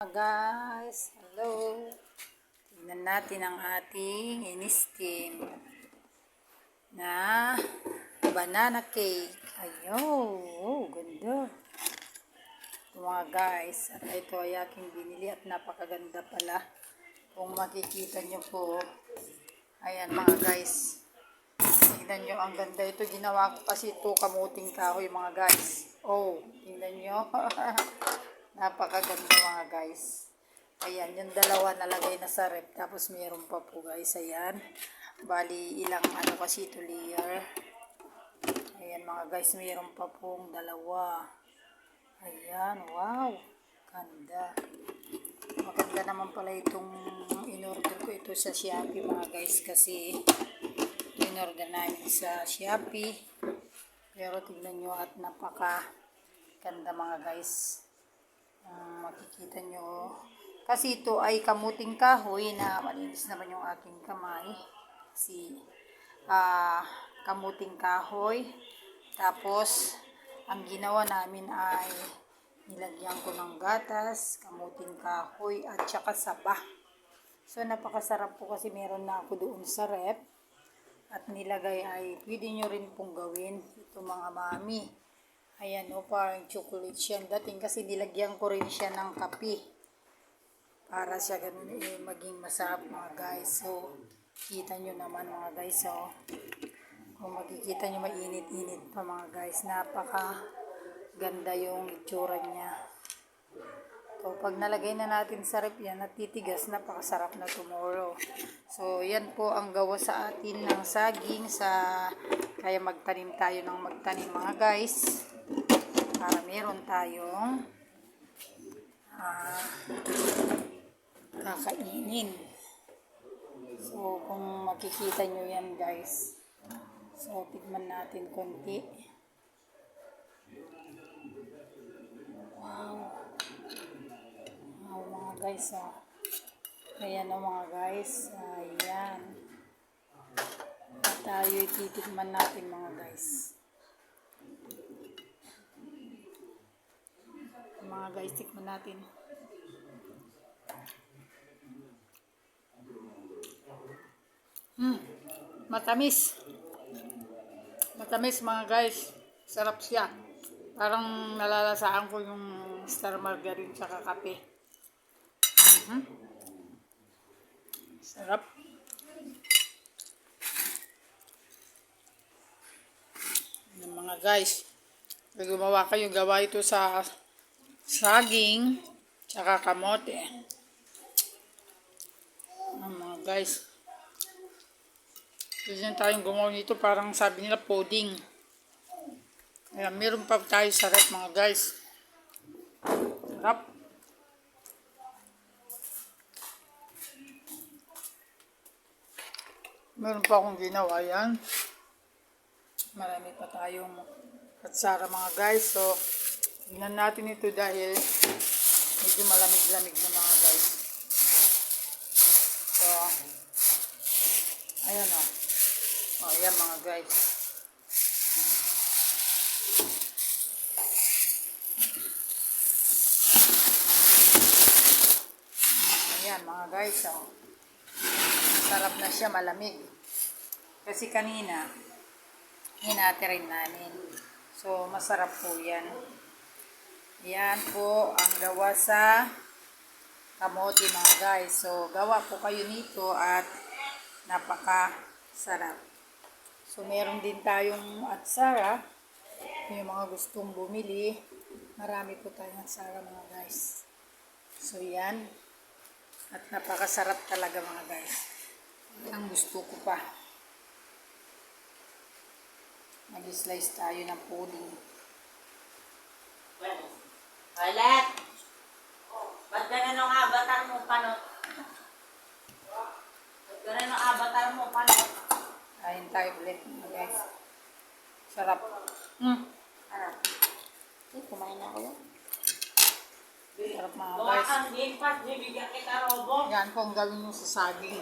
Guys, hello. Tingnan natin ang ating in-steam na banana cake. Ayun, oh, ganda. Ito mga guys, at ito ay aking binili at napakaganda pala. Kung makikita nyo po, ayan mga guys. Tingnan nyo, ang ganda ito. Ginawa ko kasi ito kamuting kahoy mga guys. Oh, tingnan nyo. Napakaganda mga guys. Ayan, yung dalawa nalagay na sa rep. Tapos mayroon pa po guys. Ayan. Bali, ilang ano kasi ito layer. Ayan mga guys, mayroon pa pong dalawa. Ayan, wow. Ganda. Maganda naman pala itong in-order ko ito sa Shopee mga guys. Kasi in-order namin sa Shopee. Pero tignan nyo at napaka ganda mga guys. Makikita nyo kasi ito ay kamuting kahoy na malinis naman yung aking kamay kasi kamuting kahoy, tapos ang ginawa namin ay nilagyan ko ng gatas, kamuting kahoy at saka saba. So napakasarap po kasi meron na ako doon sa rep at nilagay ay pwede nyo rin pong gawin ito mga mami. Ayan o, parang chocolate siya dating kasi nilagyan ko rin siya ng kape. Para siya ganun maging masarap mga guys. So, kita nyo naman mga guys. So, kung makikita nyo mainit-init pa mga guys. Napaka ganda yung itsura niya. So, pag nalagay na natin sa rep yan, natitigas, napakasarap na tomorrow. So, yan po ang gawa sa atin ng saging kaya magtanim tayo ng magtanim mga guys. Para meron tayong kakainin. So, kung makikita nyo yan guys. So, tignan natin konti. Wow. Wow mga guys. Ayan o mga guys. Ayan. At tayo titikman natin mga guys. Mga guys, tikman natin. Matamis. Matamis mga guys. Sarap siya. Parang nalalasaan ko yung star margarine sa kape. Sarap. Yung mga guys, pag gumawa kayo, gawa ito sa saging tsaka kamote. Mga guys, pwede tayong gumawa nito, parang sabi nila pudding. Kaya meron pa tayo sa rep mga guys. Sarap. Meron pa akong ginawa yan. Marami pa tayong katsara mga guys. So, tignan natin ito dahil medyo malamig-lamig na mga guys. So, ayan o. O, ayan mga guys. Ayan mga guys. O. Masarap na siya, malamig. Kasi kanina, hinati rin namin. So, masarap po yan. Yan po ang gawa sa kamote mga guys. So, gawa po kayo nito at napakasarap. So, meron din tayong atsara. Yung mga gustong bumili, marami po tayong atsara mga guys. So, yan. At napakasarap talaga mga guys. Ang gusto ko pa. Mag-slice tayo ng pudding. Alat! Ba't ganun ang avatar mo, panot? Ba't ganun ang avatar mo, panot? Kain tayo ulit mga guys. Sarap. Harap. Kumain na ako yan. Sarap mga Gawa guys. kang game pass, bibigyan kita robo. Yan po ang gawin nyo sa saging.